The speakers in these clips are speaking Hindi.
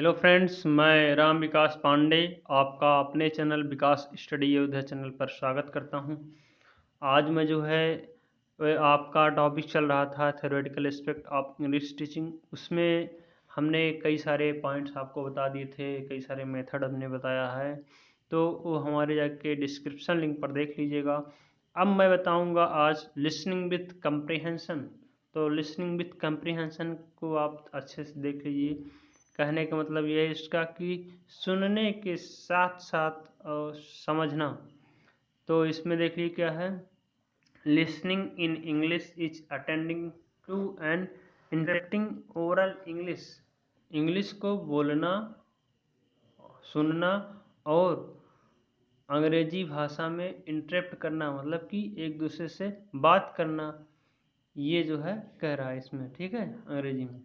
हेलो फ्रेंड्स, मैं राम विकास पांडे आपका अपने चैनल विकास स्टडी योद्धा चैनल पर स्वागत करता हूं। आज मैं जो है वह आपका टॉपिक चल रहा था theoretical aspect of English teaching. उसमें हमने कई सारे पॉइंट्स आपको बता दिए थे, कई सारे मेथड हमने बताया है, तो वो हमारे जाके डिस्क्रिप्शन लिंक पर देख लीजिएगा। अब मैं बताऊंगा आज लिसनिंग विथ कंप्रीहेंशन। तो लिसनिंग विथ कंप्रीहेंशन को आप अच्छे से देख लीजिए। कहने का मतलब ये है इसका कि सुनने के साथ साथ समझना। तो इसमें देखिए क्या है, listening in English is attending to and interacting oral English. English को बोलना, सुनना और अंग्रेजी भाषा में इंटरेक्ट करना, मतलब कि एक दूसरे से बात करना, ये जो है कह रहा है इसमें, ठीक है, अंग्रेजी में।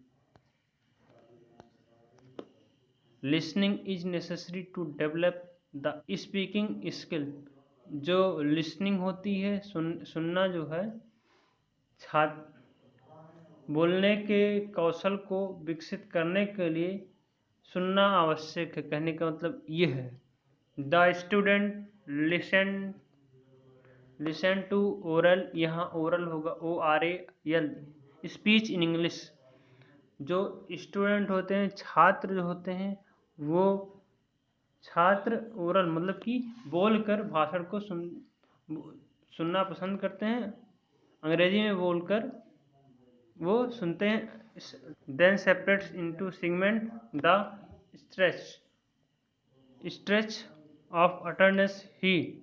Listening is necessary to develop the speaking skill. जो लिसनिंग होती है, सुनना जो है, बोलने के कौशल को विकसित करने के लिए सुनना आवश्यक है। कहने का मतलब ये है, the student listen to oral, यहाँ ओरल होगा ORAL, स्पीच इन इंग्लिश। जो स्टूडेंट होते हैं, छात्र जो होते हैं, वो छात्र ओरल मतलब कि बोलकर भाषण को सुनना पसंद करते हैं, अंग्रेजी में बोलकर वो सुनते हैं। Then separates into segment the stretch of utterance he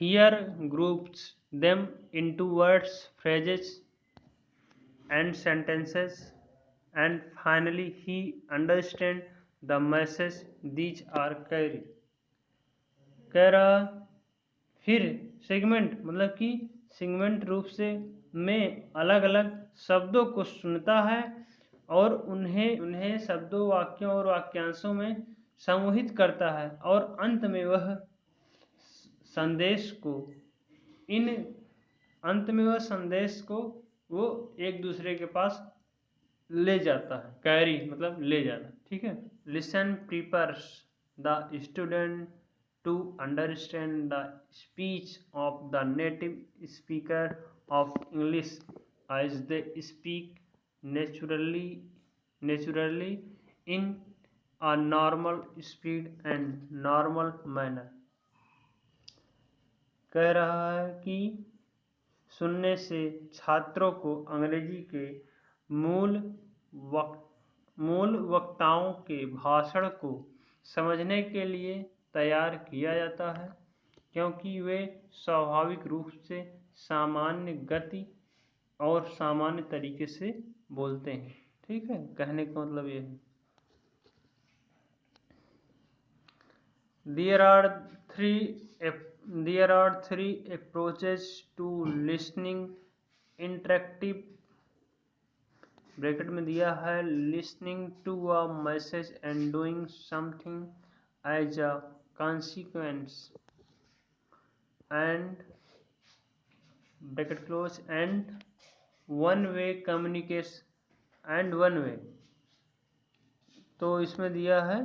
hear groups them into words, phrases and sentences, and finally he understand the message these are carry। कह रहा फिर सेगमेंट मतलब कि सेगमेंट रूप से में अलग अलग शब्दों को सुनता है और उन्हें शब्दों, वाक्यों और वाक्यांशों में समूहित करता है, और अंत में वह संदेश को वो एक दूसरे के पास ले जाता है। कैरी मतलब ले जाना, ठीक है। Listen prepares the student to understand the speech of the native speaker of English as they speak naturally in a normal speed and normal manner. कह रहा है कि सुनने से छात्रों को अंग्रेजी के मूल वक्ताओं के भाषण को समझने के लिए तैयार किया जाता है, क्योंकि वे स्वाभाविक रूप से सामान्य गति और सामान्य तरीके से बोलते हैं, ठीक है। कहने का मतलब ये है, There are three approaches to listening: interactive, bracket में दिया है, listening to a message and doing something as a consequence, and bracket close, and one way communication and one way। तो इसमें दिया है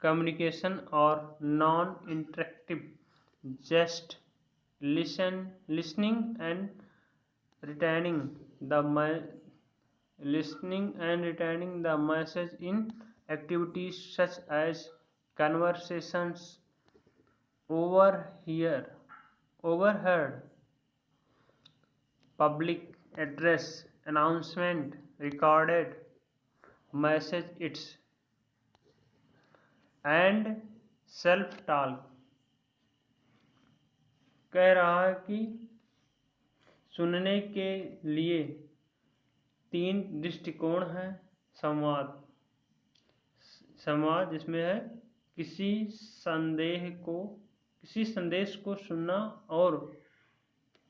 कम्युनिकेशन और non interactive, just listening and retaining the message in activities such as conversations, overheard, public address, announcement, recorded message its and self talk। कह रहा है कि सुनने के लिए 3 दृष्टिकोण हैं। संवाद जिसमें है किसी संदेश को सुनना और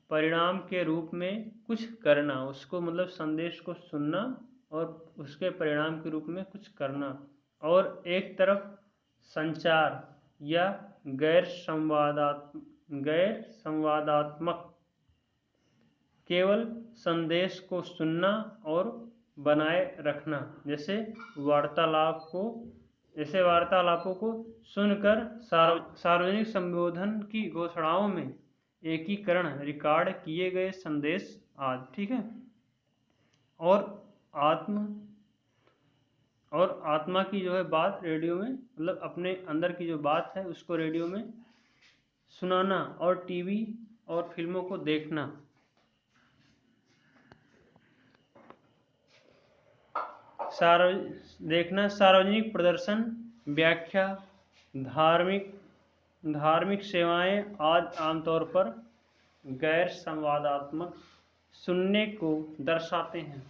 परिणाम के रूप में कुछ करना, उसको मतलब संदेश को सुनना और उसके परिणाम के रूप में कुछ करना। और एक तरफ संचार या गैर संवादात्मक, केवल संदेश को सुनना और बनाए रखना, जैसे वार्तालापों को सुनकर सार्वजनिक संबोधन की घोषणाओं में एकीकरण, रिकॉर्ड किए गए संदेश आदि। ठीक है। और आत्मा की जो है बात रेडियो में, मतलब अपने अंदर की जो बात है उसको रेडियो में सुनाना, और टीवी और फिल्मों को देखना। सार्वजनिक प्रदर्शन, व्याख्या, धार्मिक सेवाएं आज आमतौर पर गैर संवादात्मक सुनने को दर्शाते हैं।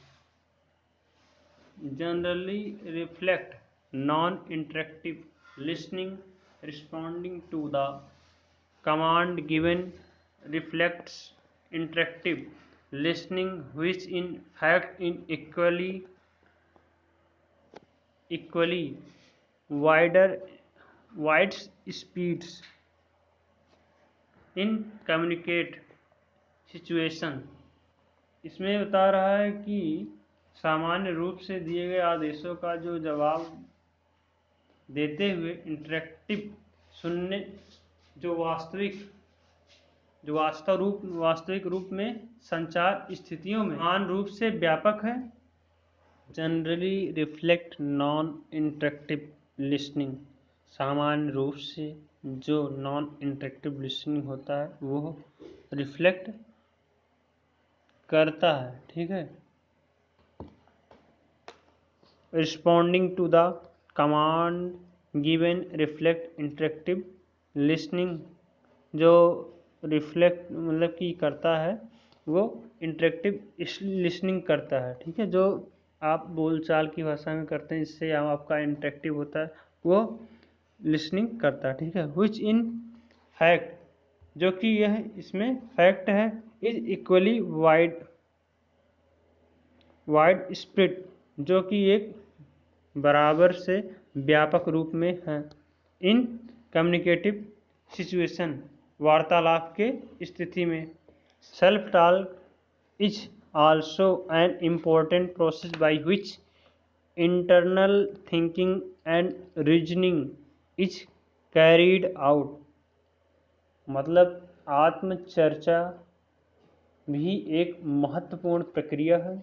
Generally reflect non interactive listening, responding to the command given reflects interactive listening, which in fact in equally wide speeds in communicate situation। इसमें बता रहा है कि सामान्य रूप से दिए गए आदेशों का जो जवाब देते हुए इंटरेक्टिव सुनने जो वास्तविक रूप में संचार स्थितियों में समान रूप से व्यापक है। Generally reflect non interactive listening, सामान्य रूप से जो नॉन इंटरेक्टिव लिसनिंग होता है वो रिफ्लेक्ट करता है। ठीक है। Responding to the command given reflect interactive listening, जो रिफ्लेक्ट मतलब कि करता है वो इंटरेक्टिव लिसनिंग करता है। ठीक है। जो आप बोलचाल की भाषा में करते हैं, इससे आपका इंटरेक्टिव होता है, वो लिसनिंग करता है। ठीक है। विच इन फैक्ट, जो कि यह इसमें फैक्ट है, इज इक्वली वाइड स्प्रेड, जो कि एक बराबर से व्यापक रूप में है। इन कम्युनिकेटिव सिचुएशन, वार्तालाप के स्थिति में। Self talk is also an important process by which internal thinking and reasoning is carried out. मतलब आत्मचर्चा भी एक महत्वपूर्ण प्रक्रिया है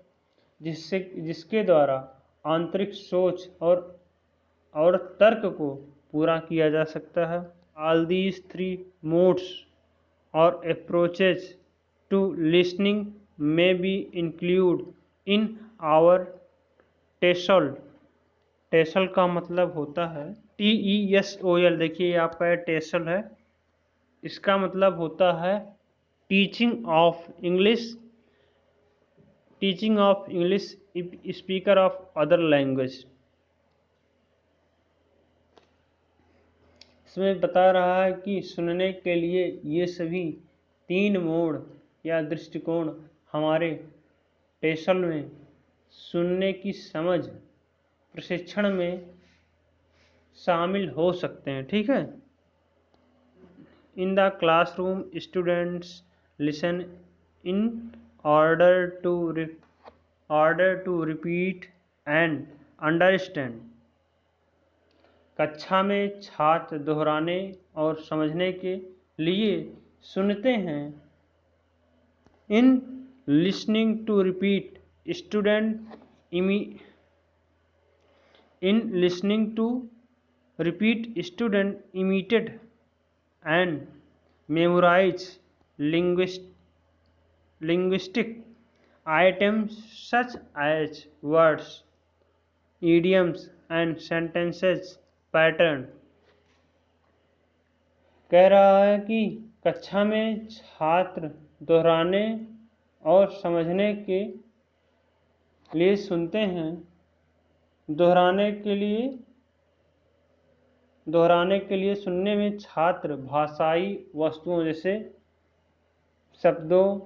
जिसके द्वारा आंतरिक सोच और तर्क को पूरा किया जा सकता है। All these three modes or approaches to listening may be included in our TESOL। TESOL का मतलब होता है TESOL। देखिए ये आपका TESOL है, इसका मतलब होता है teaching of English speaker of other language. इसमें बता रहा है कि सुनने के लिए ये सभी 3 मोड या दृष्टिकोण हमारे टेसल में सुनने की समझ प्रशिक्षण में शामिल हो सकते हैं। ठीक है। In the classroom students listen in order to repeat and understand. कक्षा में छात्र दोहराने और समझने के लिए सुनते हैं। In listening to repeat student imitated and memorise linguistic items such as words, idioms and sentences pattern। कह रहा है कि कक्षा में छात्र दोहराने और समझने के लिए सुनते हैं। दोहराने के लिए सुनने में छात्र भाषाई वस्तुओं जैसे शब्दों,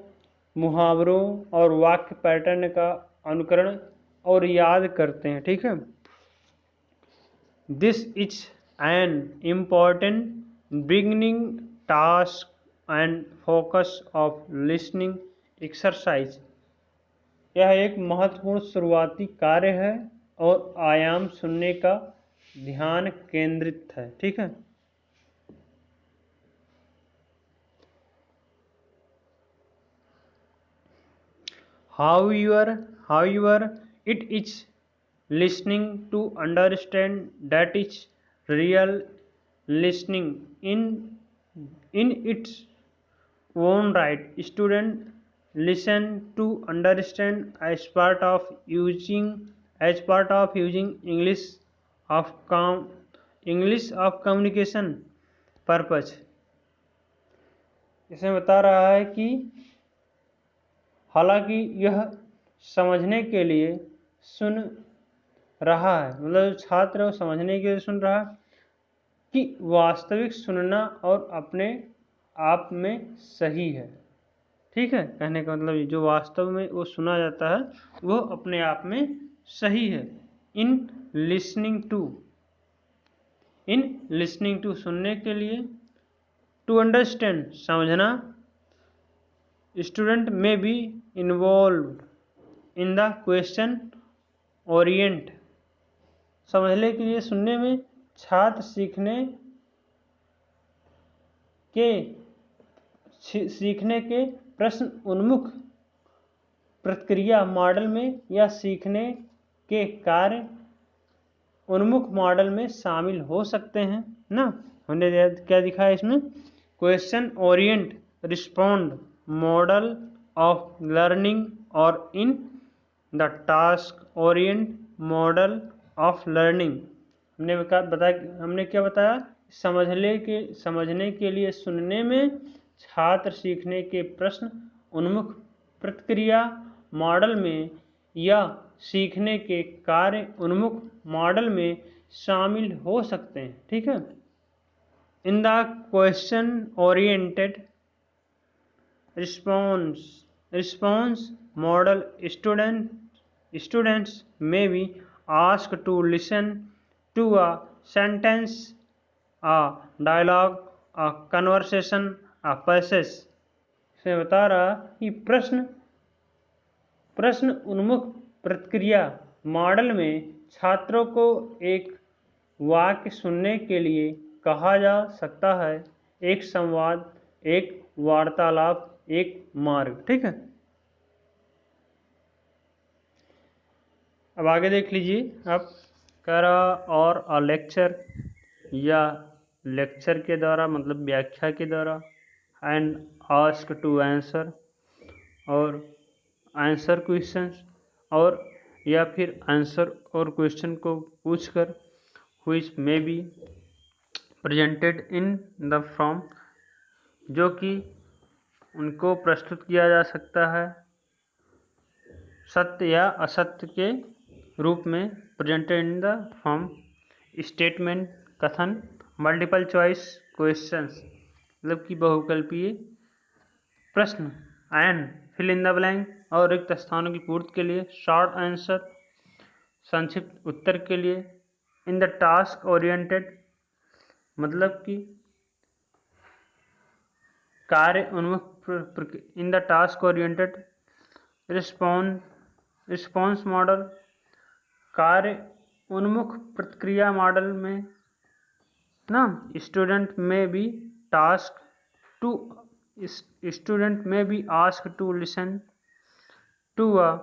मुहावरों और वाक्य पैटर्न का अनुकरण और याद करते हैं। ठीक है। This is an important beginning task and focus of listening exercise. यह एक महत्वपूर्ण शुरुआती कार्य है और आयाम सुनने का ध्यान केंद्रित है। ठीक है। However, it is listening to understand that is real listening in its own right. Student listen to understand as part of using English of communication purpose। इसमें बता रहा है कि हालांकि यह समझने के लिए सुन रहा है, मतलब छात्र समझने के लिए सुन रहा है कि वास्तविक सुनना और अपने आप में सही है। ठीक है। कहने का मतलब जो वास्तव में वो सुना जाता है वो अपने आप में सही है। इन लिसनिंग टू सुनने के लिए, टू अंडरस्टैंड समझना, student may B involved in the question Orient. समझने के लिए सुनने में छात्र सीखने के प्रश्न उन्मुख प्रतिक्रिया मॉडल में या सीखने के कार्य उन्मुख मॉडल में शामिल हो सकते हैं ना। हमने क्या दिखा है इसमें, question orient respond model of learning और in the task orient model of learning. हमने क्या बताया, समझने के लिए सुनने में छात्र सीखने के प्रश्न उन्मुख प्रतिक्रिया मॉडल में या सीखने के कार्य उन्मुख मॉडल में शामिल हो सकते हैं। ठीक है। In the question oriented response model students may be asked to listen to a sentence, a dialogue, a conversation, a passage। से बता रहा कि प्रश्न उन्मुख प्रतिक्रिया मॉडल में छात्रों को एक वाक्य सुनने के लिए कहा जा सकता है, एक संवाद, एक वार्तालाप, एक मार्ग। ठीक है। अब आगे देख लीजिए। अब कह रहा और लेक्चर या लेक्चर के द्वारा मतलब व्याख्या के द्वारा, एंड आस्क टू आंसर और आंसर क्वेश्चंस, और या फिर आंसर और क्वेश्चन को पूछकर, which may be presented in the form, जो कि उनको प्रस्तुत किया जा सकता है सत्य या असत्य के रूप में, presented in the form statement कथन, मल्टीपल चॉइस क्वेश्चंस मतलब कि बहुकल्पीय प्रश्न, and fill in the blank और रिक्त स्थानों की पूर्ति के लिए, शॉर्ट आंसर संक्षिप्त उत्तर के लिए, इन द टास्क ओरिएंटेड मतलब कि कार्य उन्मुख, in the task oriented response model कार्य उन्मुख प्रतिक्रिया मॉडल में ना, student may be ask to listen to a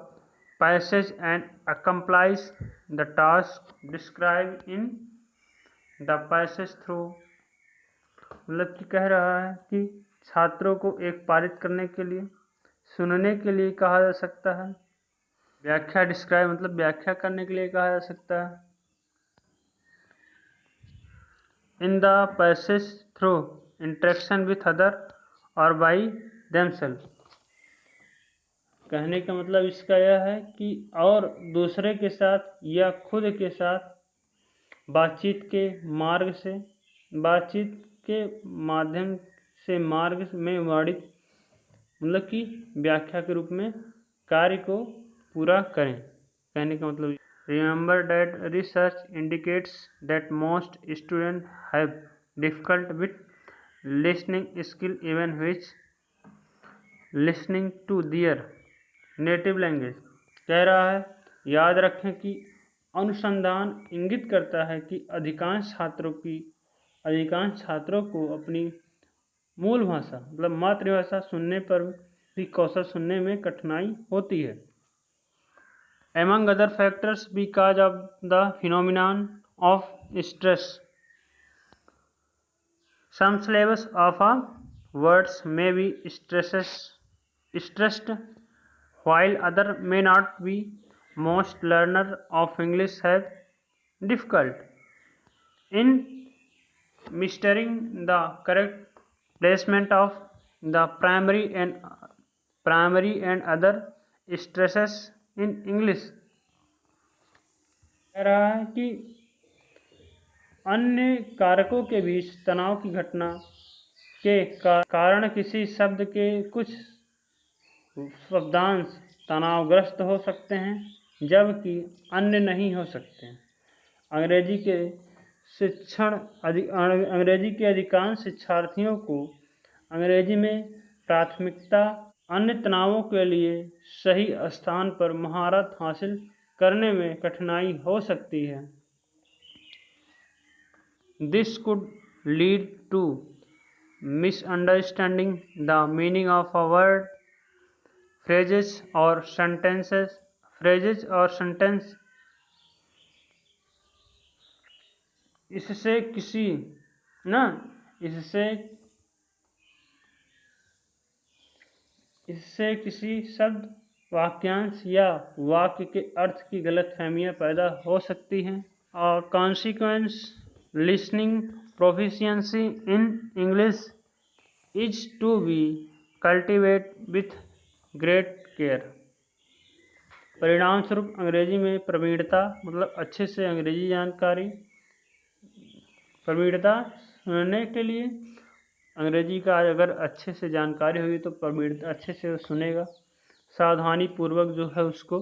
passage and accomplish the task described in the passage through। मतलब कि कह रहा है कि छात्रों को एक पारित करने के लिए सुनने के लिए कहा जा सकता है, व्याख्या डिस्क्राइब मतलब व्याख्या करने के लिए कहा जा सकता है, in the passage through interaction with other और बाई देमसेल्फ। कहने का मतलब इसका यह है कि और दूसरे के साथ या खुद के साथ बातचीत के माध्यम से मार्ग में वर्णित मतलब कि व्याख्या के रूप में कार्य को पूरा करें। कहने का मतलब, remember that research indicates that most student have difficult with listening skill even which listening to their native language. कह रहा है याद रखें कि अनुसंधान इंगित करता है कि अधिकांश छात्रों को अपनी मूल भाषा मतलब मातृभाषा सुनने पर भी कौशल सुनने में कठिनाई होती है। Among other factors because of the phenomenon of stress, some syllables of a words may be stressed while other may not be. Most learners of English have difficult in mastering the correct placement of the primary and other stresses in English। कह रहा है कि अन्य कारकों के बीच तनाव की घटना के कारण किसी शब्द के कुछ शब्दांश तनावग्रस्त हो सकते हैं जबकि अन्य नहीं हो सकते। अंग्रेजी के अधिकांश शिक्षार्थियों को अंग्रेजी में प्राथमिकता अन्य तनावों के लिए सही स्थान पर महारत हासिल करने में कठिनाई हो सकती है। This could lead to misunderstanding the meaning of a word, phrases or sentences, इससे किसी शब्द, वाक्यांश या वाक्य के अर्थ की गलतफहमियां पैदा हो सकती हैं। और consequence, listening proficiency in English is to be cultivated with great care। परिणाम स्वरूप अंग्रेजी में प्रवीणता मतलब अच्छे से अंग्रेजी जानकारी, प्रवीणता सुनने के लिए अंग्रेजी का अगर अच्छे से जानकारी होगी तो प्रवीणता अच्छे से सुनेगा, सावधानी पूर्वक जो है उसको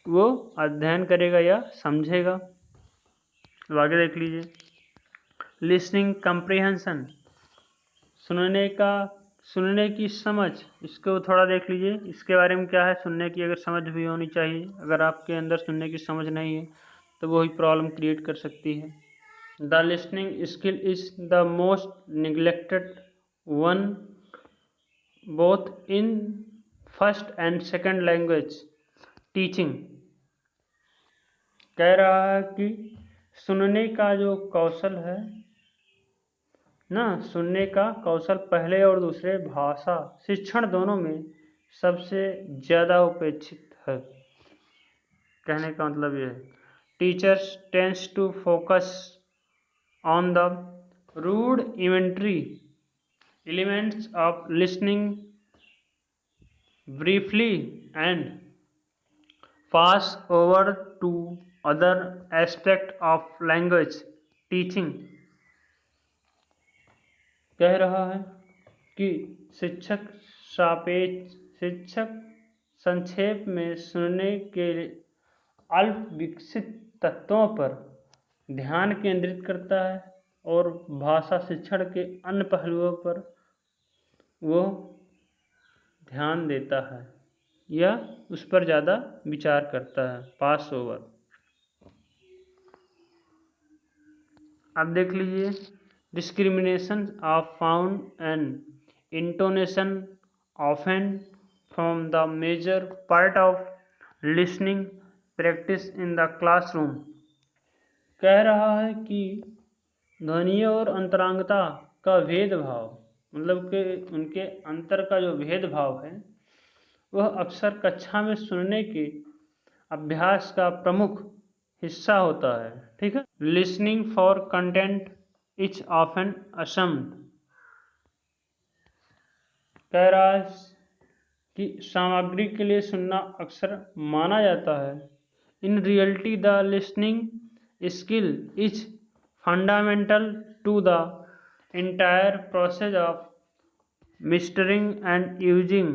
वो अध्ययन करेगा या समझेगा। आगे देख लीजिए लिसनिंग कम्प्रीहेंशन, सुनने की समझ, इसको थोड़ा देख लीजिए इसके बारे में क्या है। सुनने की अगर समझ भी होनी चाहिए, अगर आपके अंदर सुनने की समझ नहीं है तो वही प्रॉब्लम क्रिएट कर सकती है। The listening skill is the most neglected one both in first and second language teaching. कह रहा है कि सुनने का जो कौशल है सुनने का कौशल पहले और दूसरे भाषा शिक्षण दोनों में सबसे ज़्यादा उपेक्षित है। कहने का मतलब ये है teachers tends to focus on the rudimentary elements of listening briefly and pass over to other aspect of language teaching. कह रहा है कि शिक्षक संक्षेप में सुनने के अल्प विकसित तत्वों पर ध्यान केंद्रित करता है और भाषा शिक्षण के अन्य पहलुओं पर वो ध्यान देता है या उस पर ज़्यादा विचार करता है। पास ओवर। अब देख लीजिए discrimination are found and intonation often from the major part of listening practice in the classroom। कह रहा है कि ध्वनि और अंतरांगता का भेदभाव मतलब कि उनके अंतर का जो भेदभाव है वह अक्सर कक्षा में सुनने के अभ्यास का प्रमुख हिस्सा होता है। ठीक है। Listening for content is often assumed. कह रहा है कि सामग्री के लिए सुनना अक्सर माना जाता है। In reality the listening skill is fundamental to the entire process of mastering and using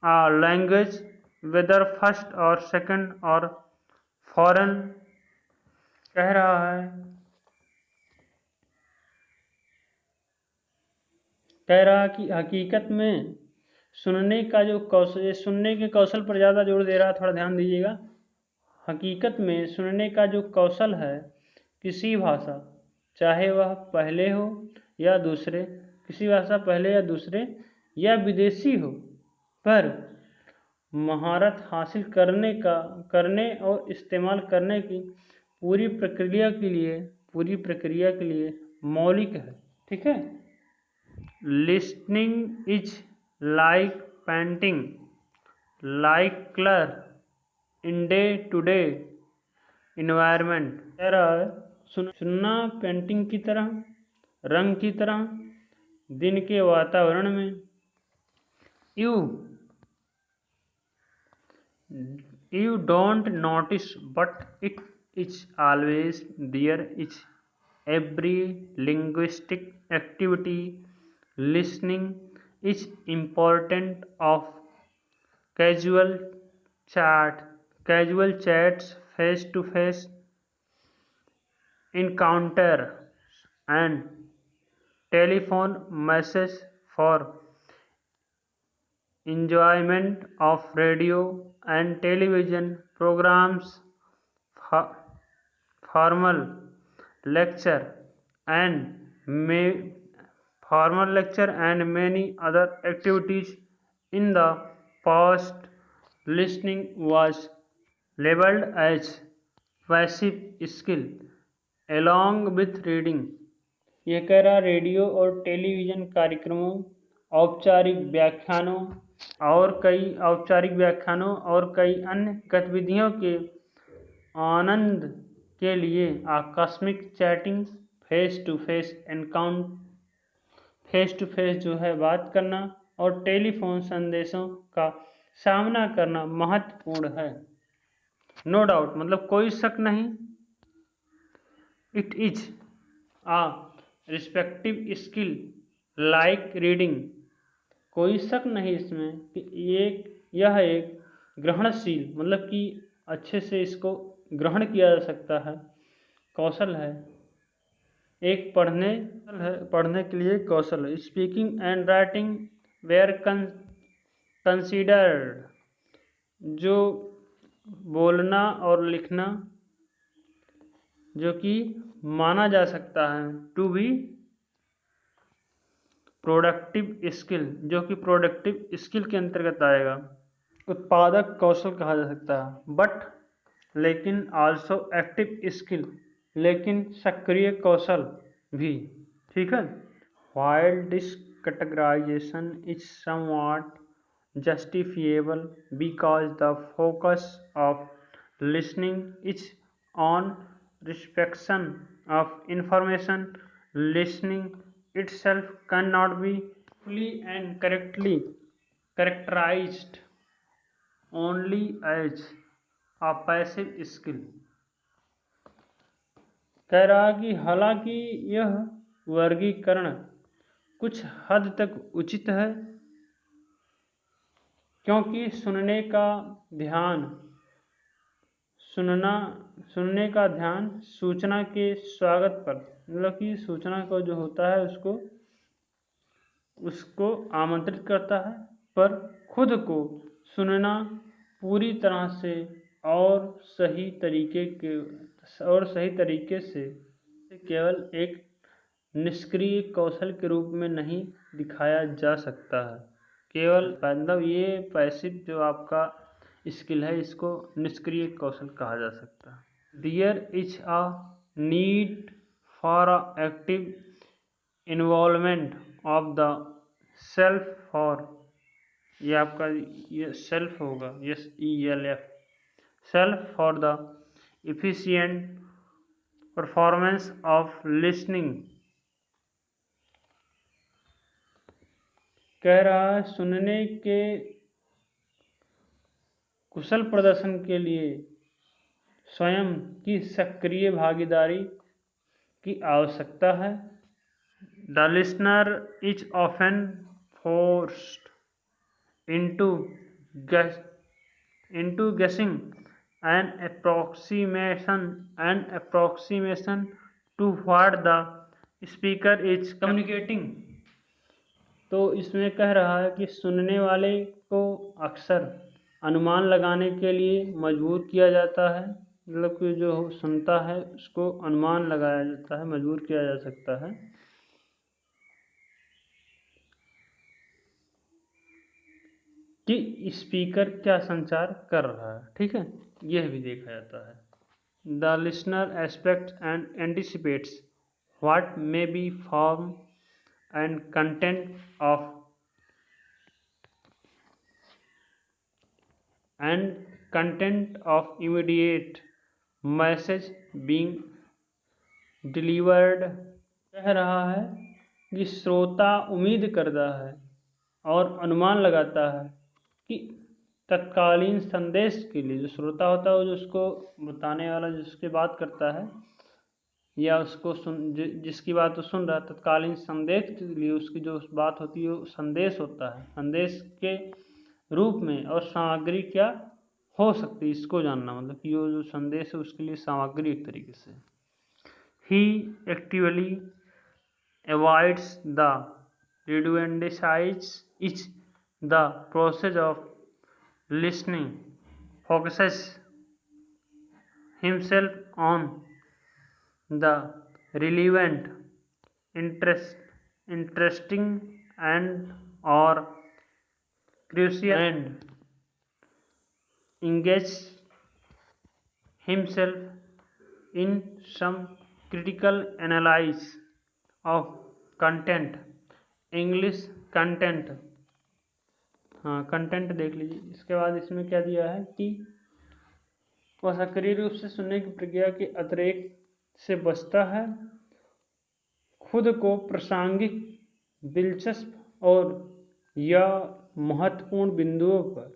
a language whether first or second or foreign। कह रहा कि हकीकत में सुनने का जो कौशल, ये सुनने के कौशल पर ज़्यादा जोर दे रहा है, थोड़ा ध्यान दीजिएगा। हकीकत में सुनने का जो कौशल है, किसी भाषा, चाहे वह पहले हो या दूसरे, किसी भाषा पहले या दूसरे या विदेशी हो, पर महारत हासिल करने और इस्तेमाल करने की पूरी प्रक्रिया के लिए मौलिक है। ठीक है। Listening is like painting, like colour in day to day environment. कह रहा है सुनना पेंटिंग की तरह, रंग की तरह, दिन के वातावरण में। You don't notice, but it is always there. It's every linguistic activity. Listening is important of casual chats, face-to-face encounter, and telephone message for enjoyment of radio and television programs, formal lecture and may formal lecture and many other activities. In the past, listening was labeled as passive skill along with reading। ये कह रहा रेडियो और टेलीविज़न कार्यक्रमों, औपचारिक व्याख्यानों और कई अन्य गतिविधियों के आनंद के लिए आकस्मिक चैटिंग, फेस टू फेस जो है बात करना और टेलीफोन संदेशों का सामना करना महत्वपूर्ण है। नो डाउट, मतलब कोई शक नहीं। It is a respective skill like reading, कोई शक नहीं इसमें कि यह एक ग्रहणशील, मतलब कि अच्छे से इसको ग्रहण किया जा सकता है, कौशल है। एक पढ़ने के लिए कौशल है। Speaking and writing were considered, जो बोलना और लिखना जो कि माना जा सकता है टू बी प्रोडक्टिव स्किल, जो कि प्रोडक्टिव स्किल के अंतर्गत आएगा, उत्पादक कौशल कहा जा सकता है। बट लेकिन आल्सो एक्टिव स्किल, लेकिन सक्रिय कौशल भी। ठीक है। While this categorization is somewhat justifiable because the focus of listening is on reception of information, listening itself cannot be fully and correctly characterized only as a passive skill। कह रहा कि हालांकि यह वर्गीकरण कुछ हद तक उचित है, क्योंकि सुनने का ध्यान सूचना के स्वागत पर, मतलब कि सूचना को जो होता है उसको आमंत्रित करता है, पर खुद को सुनना पूरी तरह से और सही तरीके से केवल एक निष्क्रिय कौशल के रूप में नहीं दिखाया जा सकता है। केवल मतलब ये पैसिव जो आपका स्किल है, इसको निष्क्रिय कौशल कहा जा सकता है। There is a need for a active involvement of the self for, ये आपका ये सेल्फ होगा, SELF, self for the efficient performance of listening. कह रहा है सुनने के कुशल प्रदर्शन के लिए स्वयं की सक्रिय भागीदारी की आवश्यकता है। The listener is often forced into guessing an approximation to what the speaker is communicating। तो इसमें कह रहा है कि सुनने वाले को अक्सर अनुमान लगाने के लिए मजबूर किया जाता है, मतलब कि जो सुनता है उसको अनुमान लगाया जाता है, मजबूर किया जा सकता है कि स्पीकर क्या संचार कर रहा है। ठीक है, यह भी देखा जाता है। The listener expects and anticipates what may be form and content of immediate message being delivered। कह रहा है कि श्रोता उम्मीद करता है और अनुमान लगाता है कि तत्कालीन संदेश के लिए, जो श्रोता होता है वो जो उसको बताने वाला, जिसकी बात करता है या उसको जिसकी बात वो सुन रहा है, तत्कालीन संदेश के लिए उसकी जो बात होती है वो संदेश होता है, संदेश के रूप में और सामग्री क्या हो सकती है, इसको जानना, मतलब कि ये जो संदेश है उसके लिए सामग्री एक तरीके से। He actively avoids the redundancies each the process of listening focuses himself on the relevant, interesting and or crucial, and engage himself in some critical analysis of content। English content, हाँ कंटेंट देख लीजिए। इसके बाद इसमें क्या दिया है कि वह सक्रिय रूप से सुनने की प्रक्रिया के अतिरेक से बचता है, खुद को प्रासंगिक, दिलचस्प और या महत्वपूर्ण बिंदुओं पर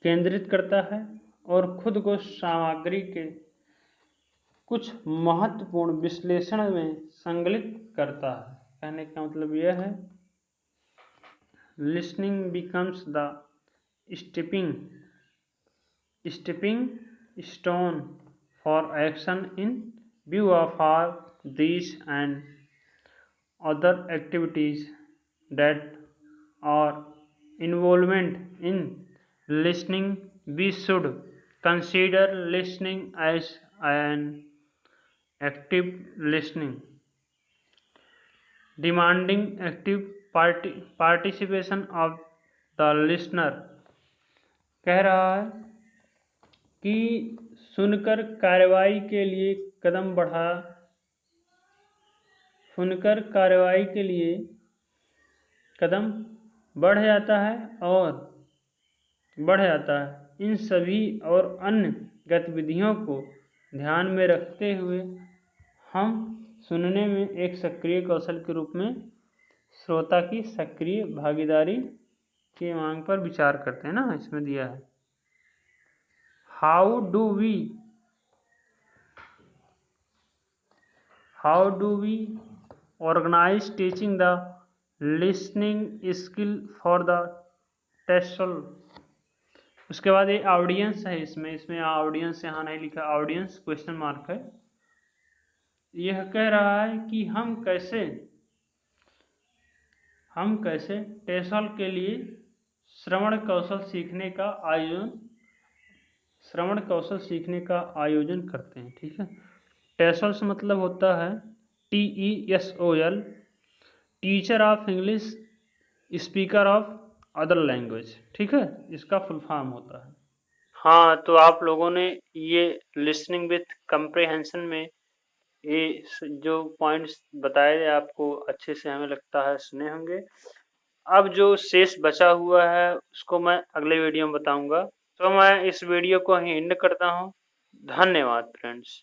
केंद्रित करता है और खुद को सामग्री के कुछ महत्वपूर्ण विश्लेषण में संकलित करता है। कहने का मतलब यह है, listening becomes the stepping stone for action in view of all these and other activities that are involvement in listening. We should consider listening as an active listening, demanding active participation of the listener। कह रहा है कि सुनकर कार्रवाई के लिए कदम बढ़ जाता है। इन सभी और अन्य गतिविधियों को ध्यान में रखते हुए हम सुनने में एक सक्रिय कौशल के रूप में श्रोता की सक्रिय भागीदारी की मांग पर विचार करते हैं ना। इसमें दिया है, How do we organize teaching the listening skill for the TESOL। उसके बाद ये ऑडियंस है, इसमें ऑडियंस यहाँ नहीं लिखा, ऑडियंस क्वेश्चन मार्क है। यह कह रहा है कि हम कैसे TESOL के लिए श्रवण कौशल सीखने का आयोजन करते हैं। ठीक है, TESOL से मतलब होता है TESOL, teacher of English speaker of other language. ठीक है, इसका फुल फॉर्म होता है। हाँ, तो आप लोगों ने ये लिसनिंग विथ कंप्रिहेंशन में ये जो पॉइंट्स बताए आपको अच्छे से हमें लगता है सुने होंगे। अब जो शेष बचा हुआ है उसको मैं अगले वीडियो में बताऊंगा। तो मैं इस वीडियो को यहीं एंड करता हूँ। धन्यवाद फ्रेंड्स।